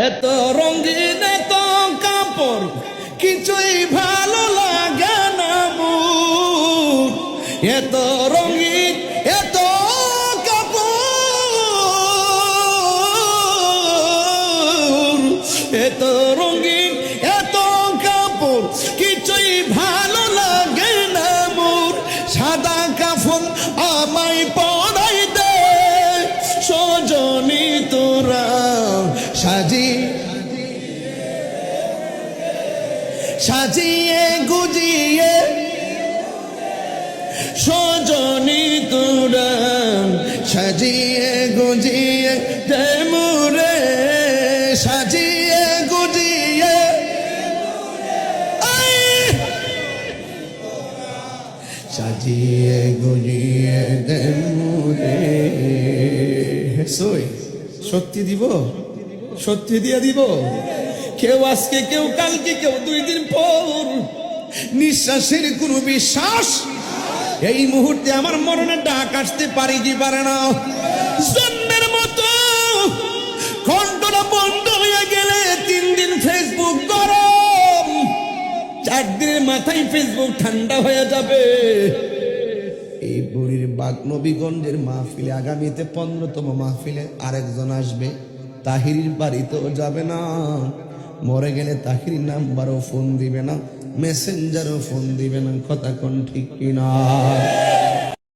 এত রঙিন এত কাপড় কিছুই ভালো লাগে না মোর, এত রঙিন এত কাপড়, এত রঙিন এত কাপড় কিছুই ভালো লাগে না মোর। সাদা কাফন আমায় পরাই দে সজনী তোরা সাজিয়ে গুজিয়ে সজনী তোরা সাজিয়ে গুজিয়ে তেমুরে সাজিয়ে গুজিয়ে সাজিয়ে গুজিয়ে তেমুরে। সত্যি দিব, সত্যি দিয়ে দিব। কেউ আজকে, কেউ কালকে, কেউ 2 দিন পর। নিঃশ্বাসের কোনো বিশ্বাস এই মুহূর্তে আমার মরণে ডাক আসতে পারে কি পারে না। জন্মের মতো কণ্ঠটা বন্ধ হয়ে গেলে 3 দিন ফেসবুক গরম, 4 দিনের মাথায় ফেসবুক ঠান্ডা হয়ে যাবে। এই বুড়ির বাগ নবীগঞ্জের মাহফিলে আগামীতে 15তম মাহফিলে আরেকজন আসবে। তাহিরির বাড়িতেও যাবে না, মরে গেলে তাহিরির নাম্বারও ফোন দিবে না, মেসেঞ্জারও ফোন দিবে না। কথা কোন ঠিক কিনা?